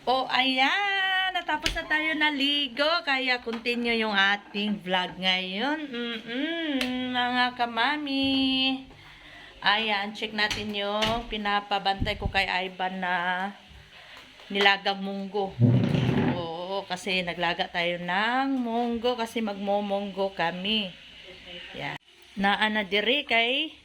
O ayan, natapos na tayo naligo, kaya continue yung ating vlog ngayon. Mga kamami. Ayan, check natin yung pinapabantay ko kay Ivan na nilagang munggo. Oo, kasi naglaga tayo ng munggo kasi magmomonggo kami. Yan. Naana diri kay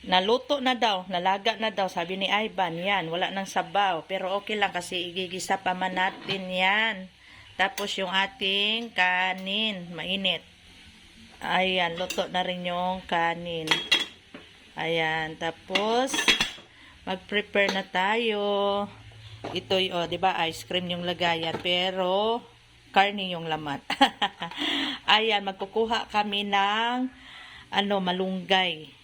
naluto na daw, nalaga na daw, sabi ni Ivan, yan, wala nang sabaw. Pero okay lang kasi igigisa pa man natin yan. Tapos yung ating kanin, mainit. Ayan, luto na rin yung kanin. Ayan, tapos mag-prepare na tayo. Ito yung, di ba, ice cream yung lagayan, pero karne yung laman. Ayan, magkukuha kami ng malunggay.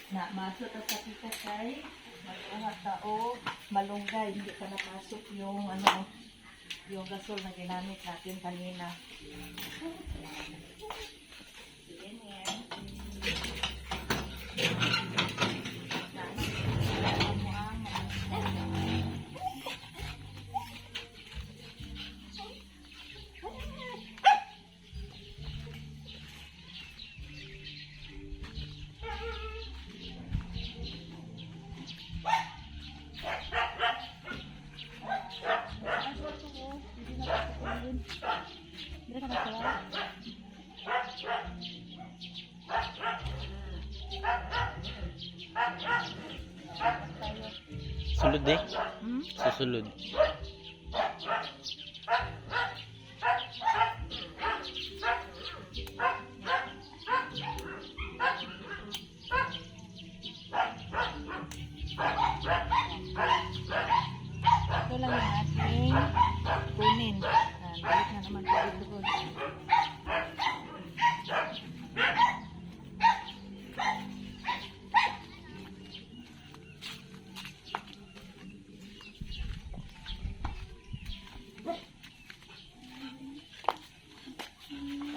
Na masok at kapita kay magkuha tao malunggay, hindi pa napasok yung yung gasol na ginamit natin kanina. Sulod eh. Susulod. Ito lang yung ating kunin. Balik na naman tugod-tugod.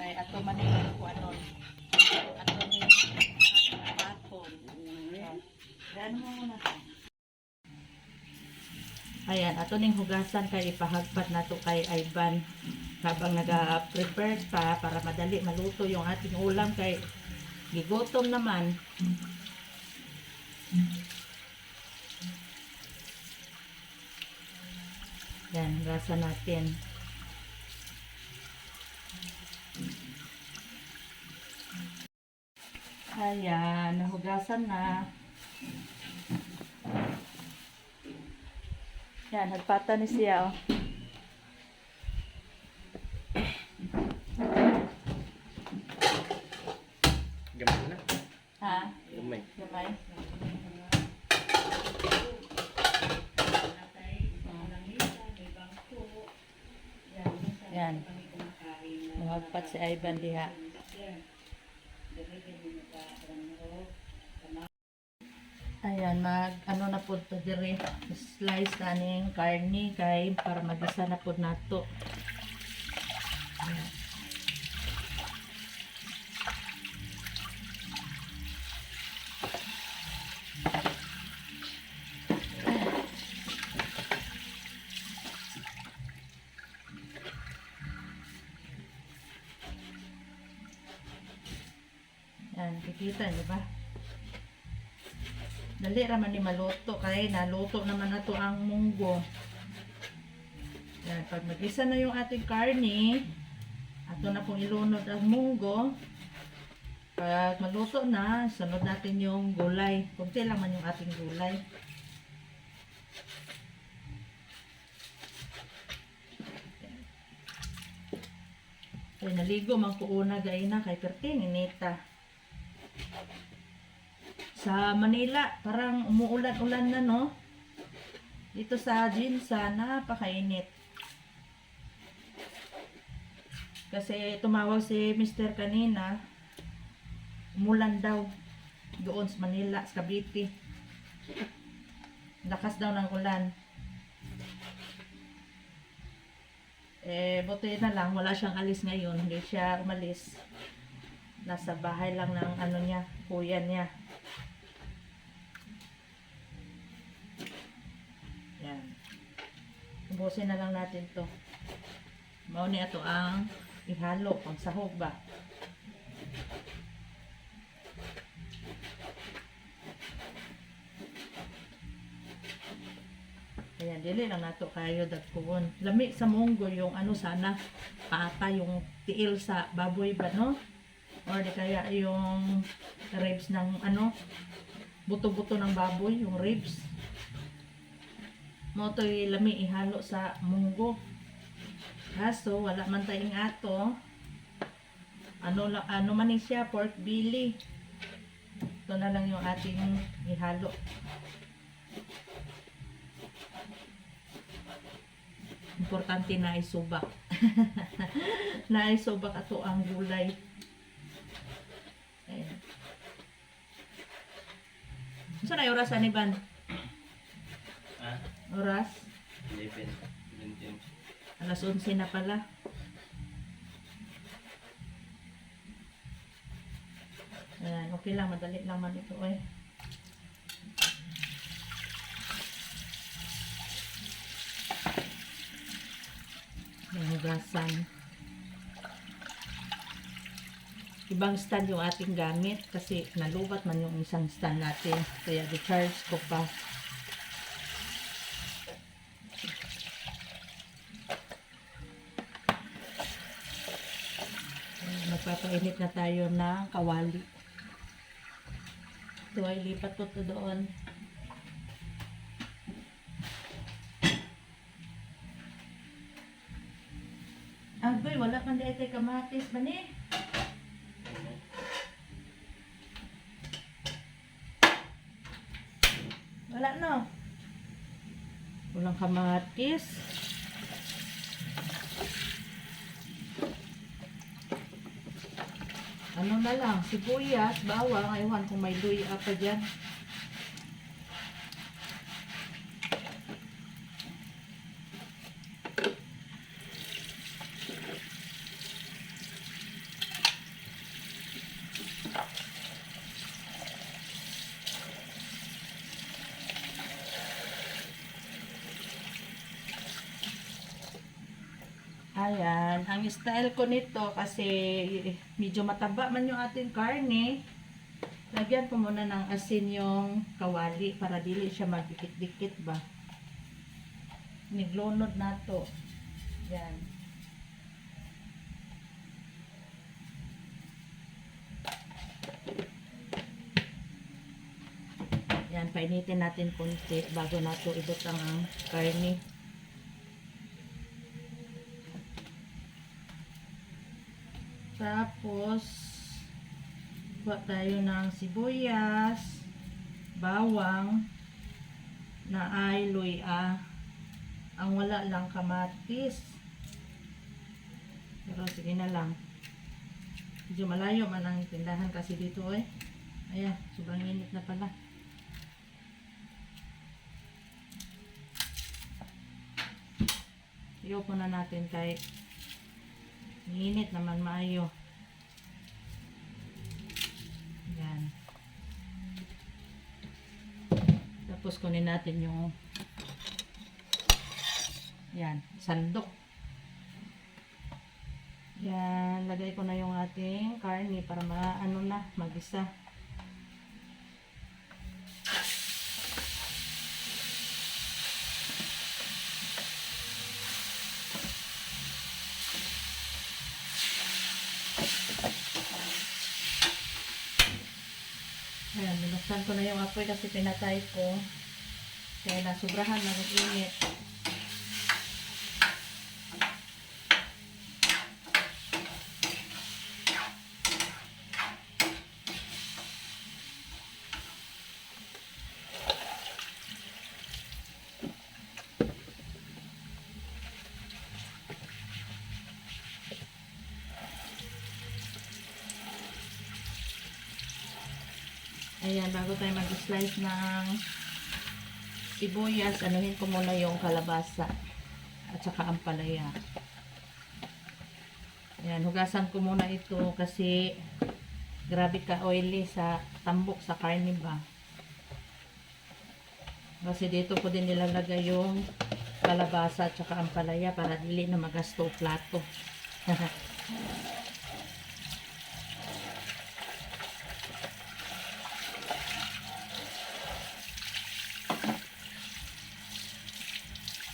Ay, ato manila ko anon. Ato ni patong. Daan mo muna. Ayan, ato ning hugasan kay ipahagpat nato kay Ivan habang naga-prepare pa para madali maluto yung ating ulam kay gigutom naman. Yan, hugasan natin. Ayan, nahugasan na. Yan, nagpata ni siya, oh. Gamay na. Ha? Gamay. Gamay? Yan. Magpat si Ivan diha. Ayan, na po ito dire. Slice na ning karni kay para magisa na po nato. Ayan. Yan, kikita niyo ba? Dali raman ni maluto kay naluto naman na to ang munggo. Yan, pag mag-isa na yung ating karne, ato na pong ilunod ang munggo. Pag maluto na, sunod natin yung gulay. Kunti lang man yung ating gulay. Ay, naligo man ko una gayna kay perting inita. Sa Manila, parang umuulan-ulan na, no? Dito sa Jinsa, napakainit. Kasi tumawag si Mr. kanina, umulan daw doon sa Manila, sa Cavite. Lakas daw ng ulan. Buti na lang, wala siyang alis ngayon. Hindi siya umalis. Nasa bahay lang ng kuya niya. Ubusin na lang natin to. Mao ni ato ang ihalo pang sahog ba. Ayan, dili lang nato kayo dagkuon. Lami sa munggo yung ano sana, pata yung tiil sa baboy ba, no? Or di kaya yung ribs ng ano, buto-buto ng baboy, yung ribs. Mo to lami ihalo sa munggo. Kaso wala man tayong ato. Ano man ni siya, pork belly. Ito na lang yung ating ihalo. Importante na isubak. Na isubak ato ang gulay. Ayan. Saan na oras ani ban? Ha? Oras? 11. 21. Alas 11 na pala. Ayan, okay lang, madali lang man ito eh. May hugasan. Ibang stand yung ating gamit kasi nalubat man yung isang stand natin. Kaya di-charge ko pa. Magpapainit na tayo ng kawali. Ito ay lipat ko to doon. Agoy, wala kang di ay kamatis ba ni? Wala no. Walang kamatis. Ano na lang, sibuyas, bawang, aywan kung may luya pa dyan. Ayan, ang style ko nito kasi medyo mataba man yung ating karne. Lagyan ko muna ng asin yung kawali para dili siya magdikit-dikit ba. Niglunod na to. Yan. Yan, painitin natin konti bago nato ibot ang karne. Tapos, kuha tayo ng sibuyas, bawang, na ay luya. Ang wala lang kamatis. Pero sige na lang. Medyo malayo man ang tindahan kasi dito eh. Ayan, sobrang init na pala. Iyo po na natin kahit init naman maayo. Yan. Tapos kunin natin yung yan, sandok. Yan, lagay ko na yung ating karne para maano na, magisa. Ayan, binuksan ko na yung apoy kasi pinatay ko. Kaya nasubrahan na nag-init. Ayan, bago tayo mag-slice ng sibuyas, anuhin ko muna yung kalabasa at saka ang palaya. Ayan, hugasan ko muna ito kasi grabe ka oily sa tambok sa karne ba. Kasi dito ko din nilalagay yung kalabasa at saka ampalaya para dili na magasto o plato.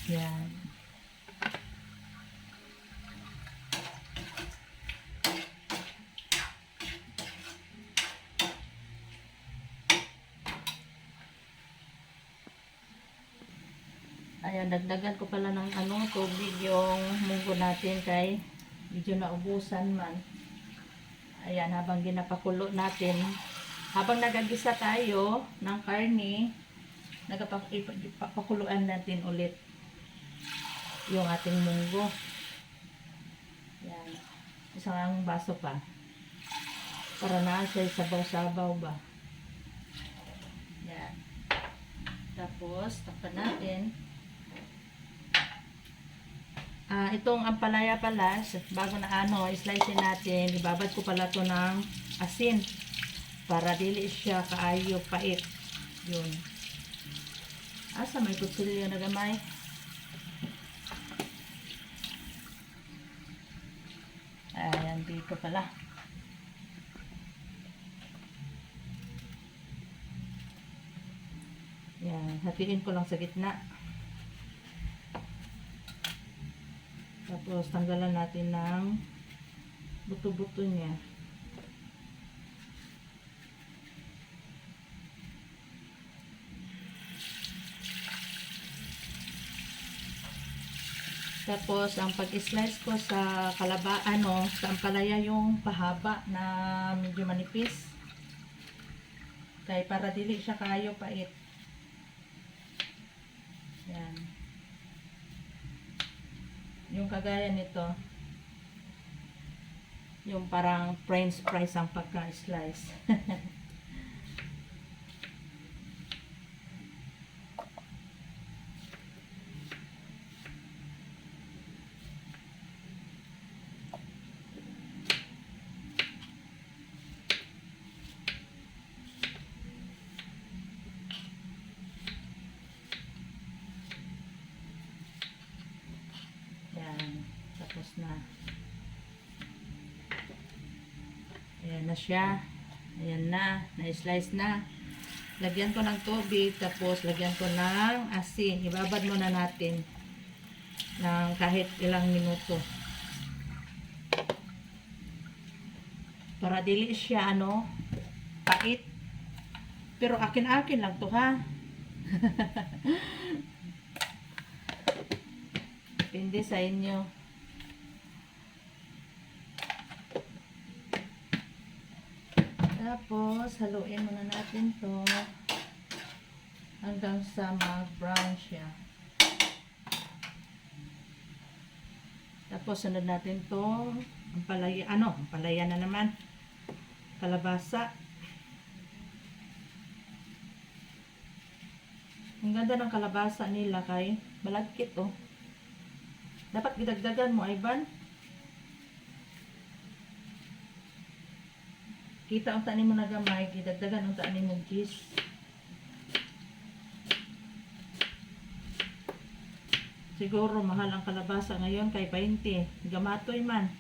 Yan. Ayan, dagdagan ko pala ng tubig yung munggo natin kay medyo naubusan man. Ayan, habang ginapakulo natin, habang nagagisa tayo ng karne, nagpapakuluan natin ulit yung ating munggo. Ayan, isang baso pa. Para na siya sabaw-sabaw ba. Ayan. Tapos, takpan natin. Itong ampalaya pala, bago na slice natin, ibabad ko pala to ng asin para dili siya kaayo pait. Yun. Asa may kutsilyo na gamay. Ayan, dito pala. Yan, hatiin ko lang sa gitna. Tapos, tanggalan natin ng buto-buto niya. Tapos, ang pag-slice ko sa sa ampalaya yung pahaba na medyo manipis. Kaya para dili siya kayo pait. Yan. Yung kagaya nito, yung parang french fries ang pagka-slice. Tapos na. Ayan na siya. Ayan na. Na-slice na. Lagyan ko ng tubig. Tapos lagyan ko ng asin. Ibabad muna natin ng kahit ilang minuto. Para dili siya pait. Pero akin-akin lang to ha. Depende sa inyo. Tapos, haluin muna natin to hanggang sa mag-brown siya. Tapos, sunod natin to ampalaya, ampalaya na naman. Kalabasa. Ang ganda ng kalabasa nila kay malagkit Dapat gidagdagan mo, Ivan. Kita ang tanim mo na gamay, gidagdagan ang tanim mo cheese. Siguro mahal ang kalabasa ngayon kay 20. Gamatoy man.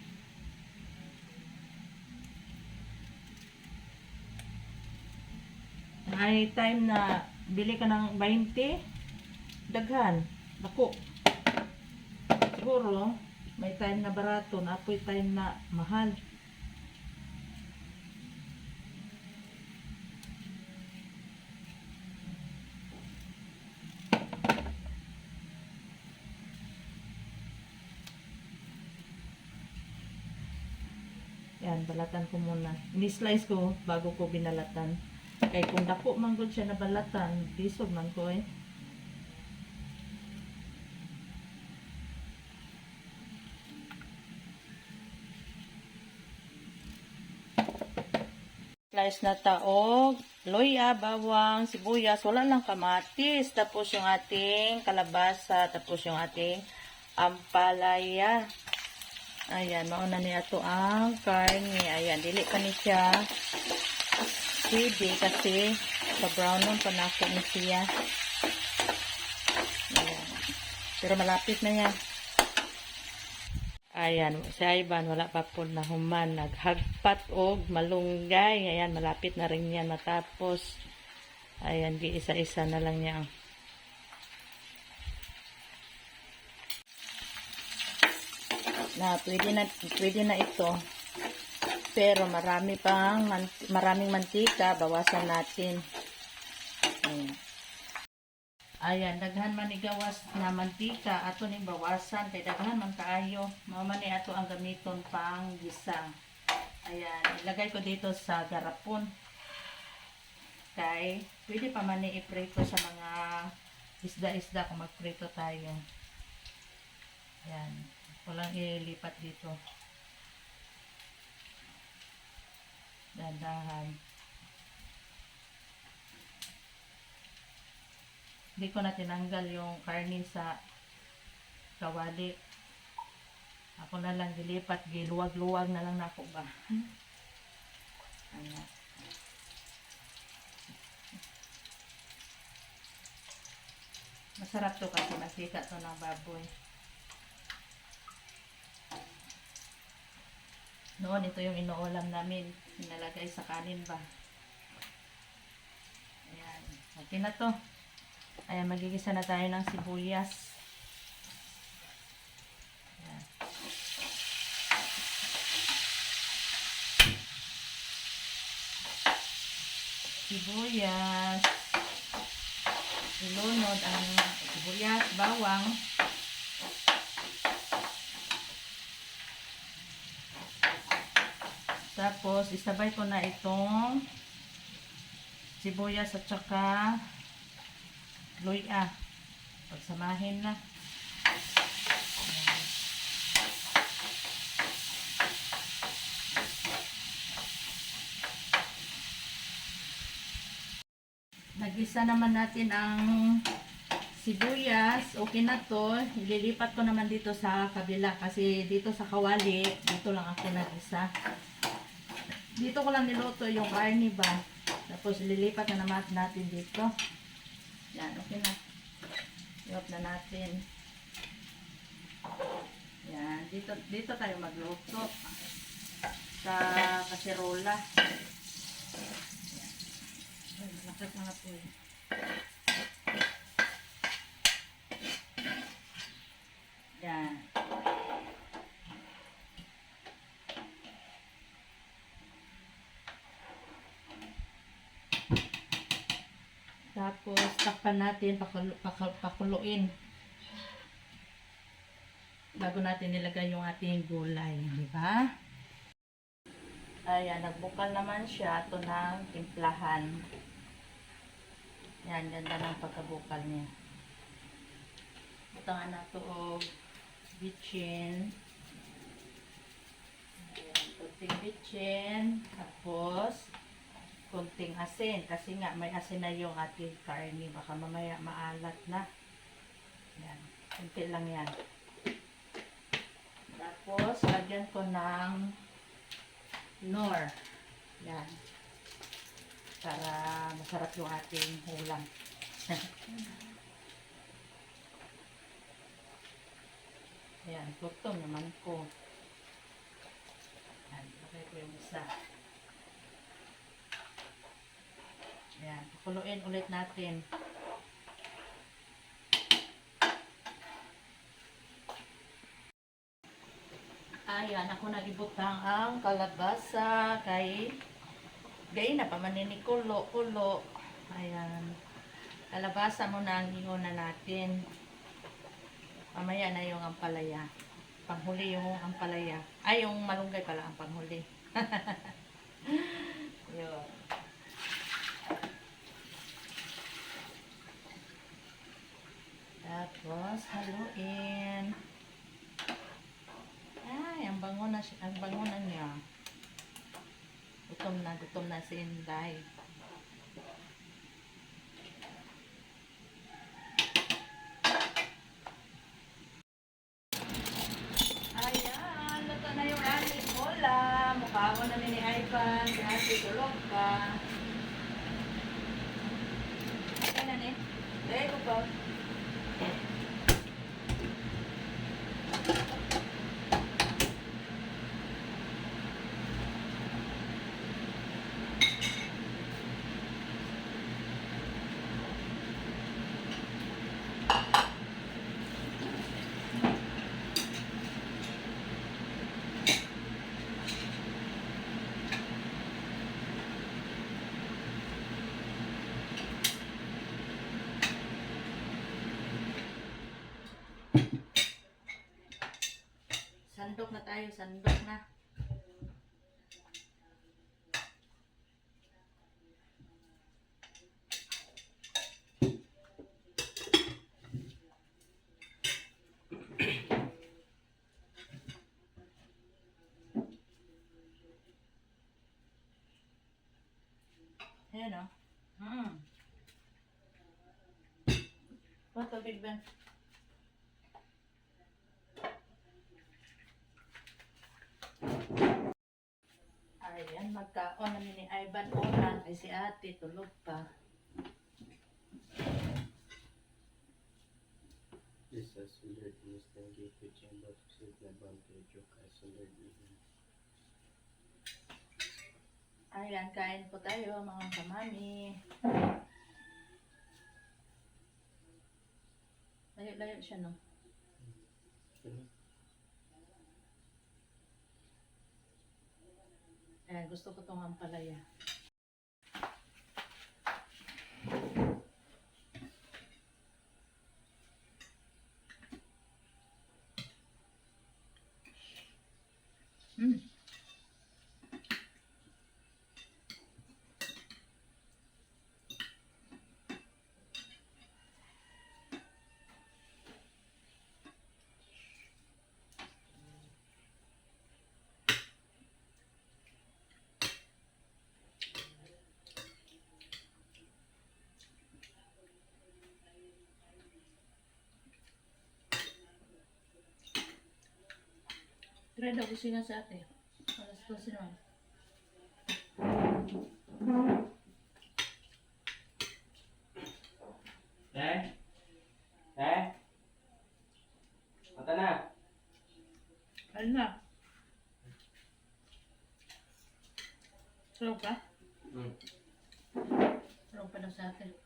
Ay time na bili ka ng 20, daghan, dako. Siguro, may time na barato, napoy time na mahal. Yan, balatan ko muna. Ini-slice ko bago ko binalatan. Kaya kung dako manggod siya na balatan, disog man ko Slice na taog, luya, bawang, sibuyas, wala lang kamatis, tapos yung ating kalabasa, tapos yung ating ampalaya. Ayan, mauna niya ito ang karne. Ayan, dili pa ni siya CD kasi sa brown nun panako ni siya. Ayan. Pero malapit na yan. Ayan, si Ivan wala pa po na human. Naghagpat og malunggay. Ayan, malapit na rin yan matapos. Ayan, di isa-isa na lang niya. Na pwede na ito. Pero maraming mantika, bawasan natin. Ayan. Ayan, daghan man igawas na mantika, ato ning bawasan kay daghan man kaayo. Mao man ni ato ang gamiton pang gisa. Ayan, ilagay ko dito sa garapon. Kay pwede pa man ni iprito sa mga isda-isda kung magprito tayo. Ayan, walang ilipat dito. Dandahan. Hindi ko na tinanggal yung karne sa kawali. Ako na lang dilipat, giluwag-luwag na lang ako ba. Ayan. Masarap to kasi masika to ng baboy. Noon, ito yung inuulam namin. Inalagay sa kanin ba. Ayan. Okay na to. Ayan, magigisa na tayo ng sibuyas. Ayan. Sibuyas. Ilunod ang sibuyas, bawang. Tapos, isabay ko na itong sibuyas at saka luya. Pagsamahin na. Ayan. Nagisa naman natin ang sibuyas. Okay na to. Ililipat ko naman dito sa kabila kasi dito sa kawali, dito lang ako nagisa. Dito ko lang niluto yung karne ba. Tapos ililipat na naman natin dito. Yan, okay na. Iop na natin. Yan, dito tayo magluto. Sa kaserola. Yan. Ay, malakas na po eh. Yan. Tapos, takpan natin, pakuluin. Bago natin nilagay yung ating gulay, di ba? Ayan, nagbukal naman siya. Ito ng timplahan. Yan, ganda ng pagkabukal niya. Ito nga na ito o bitchin. Ayan, kunting bitchin. Tapos, kunting asin kasi nga may asin na yung ating karne, baka mamaya maalat na. Yan, kunti lang yan. Tapos lagyan ko ng nor. Yan, para masarap yung ating ulam. Yan, gutom naman ko. Yan, lagay ko yung isa. Ayan, pakuluin ulit natin. Ayan, ako nagibutang ang kalabasa kay gay na pa manini kulo. Ayan. Kalabasa muna ang iuna natin. Mamaya na yung ampalaya. Panghuli yung ampalaya. Ay, yung malunggay pala ang panghuli. Yun. Tapos, haluin. Ay, ang bango na niya. Gutom na si Inday. Ayan, luto na yung ating ulam. Mukhaon namin ni Ivan. Si Ate tulog pa. Okay na ni. There you go. tayo, sandok na. Ayan o. What a big Ben? Ayan, magkaon namin ni Ivan Oran ay si ate tulog pa. Isa sunod Mustang Gateway Chamber to save na Bangkejo kay sunod ihin. Ayan, kain po tayo mga kamami. Layo-layo siya, no? Ayan, gusto ko itong ampalaya. Try daw kusina sa ate. Alas 12 naman. Mata na! Ayun na. Sarap ka? Sarap pa daw sa ate.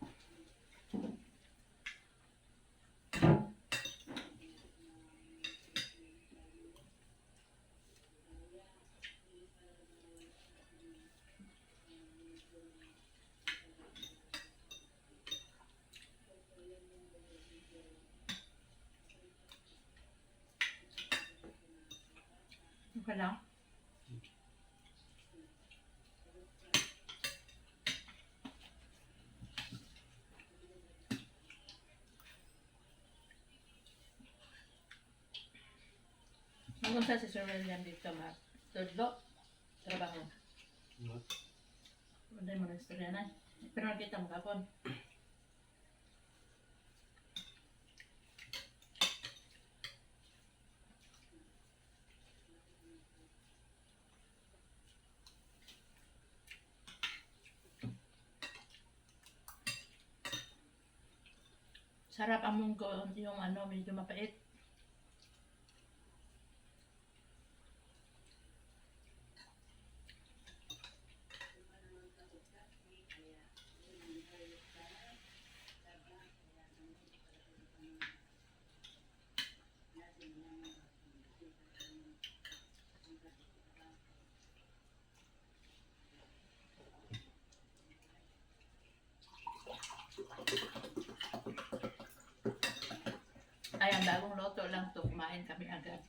Okay lang. Magunsa si Sir William dito, ma. Tudlo. Trabaho. Hindi mo na-istorya na. Pero nakita mo kapon. Sarap ang munggo, yung ano, medyo mapait. Ayan, bagong loto lang to. Kumain kami agad.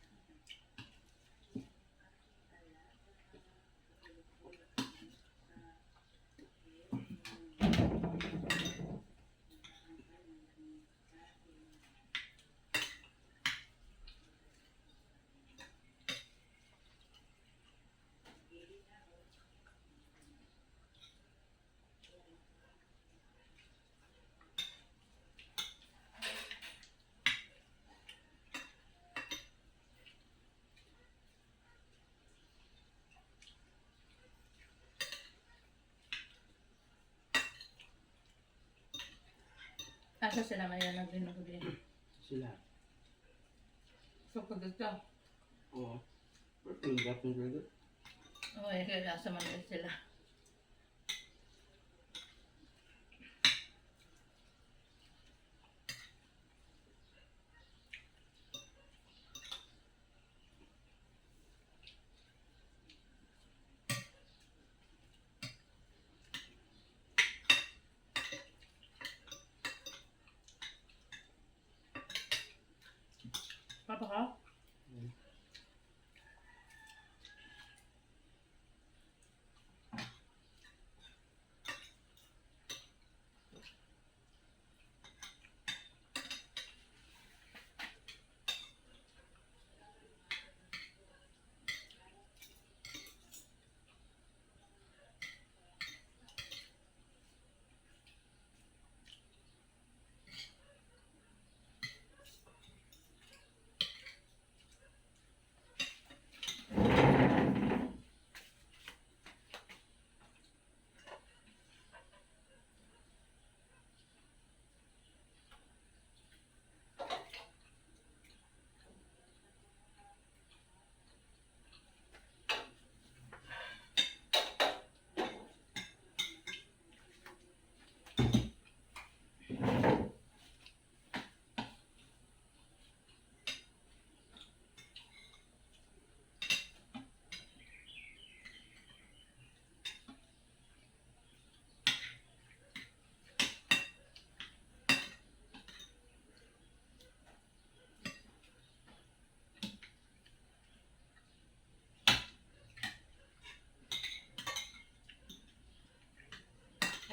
Asa sila ngayon nag-inog din? Sila. So, pag ito. Oo. Pero gapin ko ito. Oo, kaya asa man din sila. Papa ka?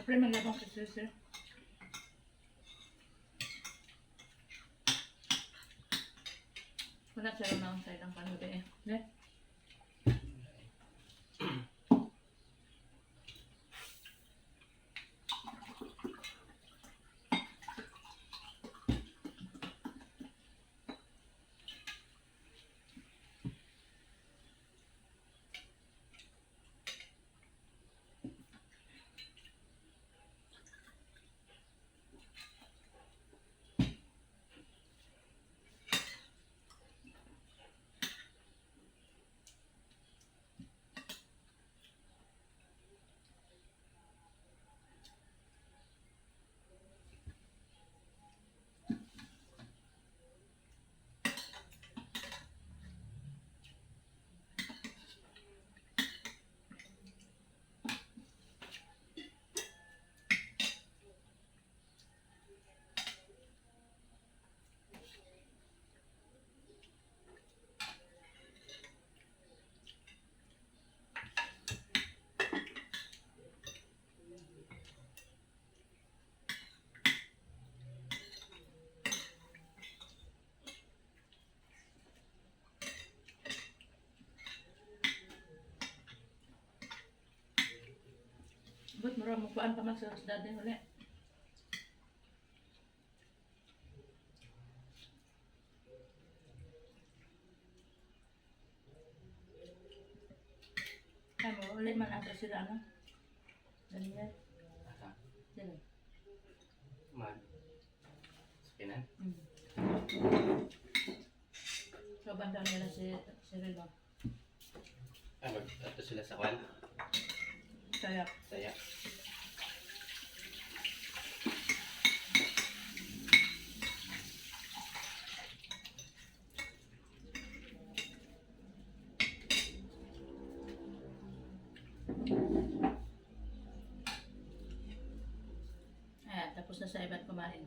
Pre, maglabang sa susi. Wala sa'yo na ang sayang panuli eh. Ne? Ba't mura magpaan pa mas sa dati ulit? Kaya mo, ulit man ata sila, ano? Daniel? Asa? Sila. Mag. Spinan? So, banda nila si Rino. Ato sila sa kwan? Kaya, Saya. ayan, tapos na sa iba't kumain.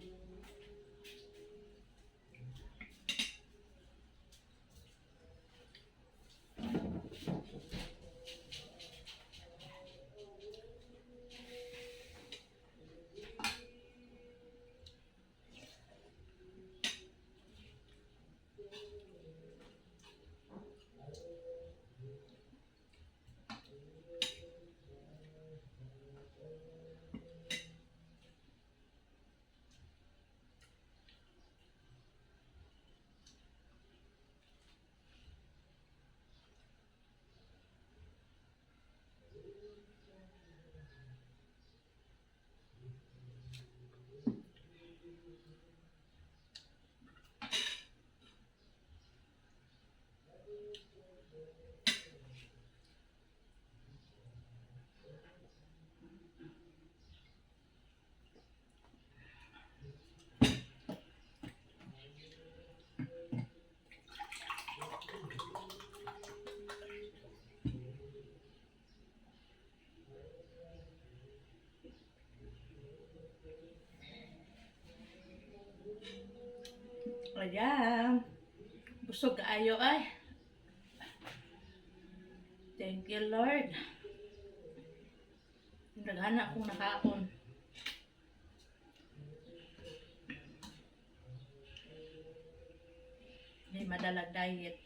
Ayan. Busog kaayo ay. Thank you, Lord. Naghana akong nakaon. Hindi madalag diet.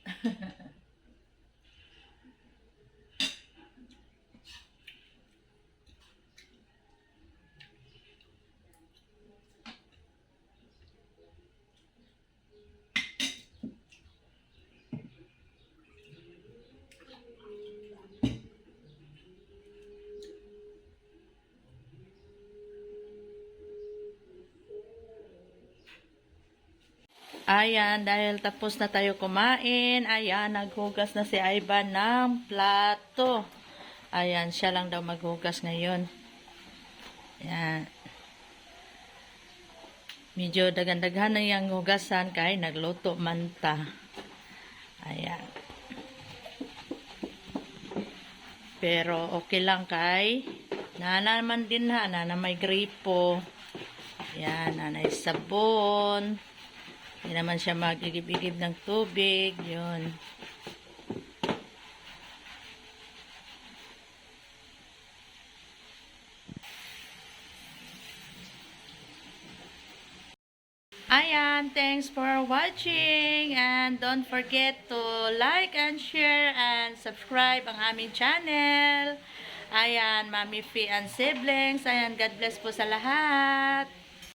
Ayan, dahil tapos na tayo kumain, ayan, naghugas na si Ivan ng plato. Ayan, siya lang daw maghugas ngayon. Ayan. Medyo dagan-daghan na yung hugasan kay nagluto man ta. Ayan. Pero okay lang kay nana naman din ha, nana may gripo. Ayan, nanay sabon. Hindi naman siya magigib-igib ng tubig. Yun. thanks for watching. And don't forget to like and share and subscribe ang aming channel. Ayan, Mami Fee and siblings. Ayan, God bless po sa lahat.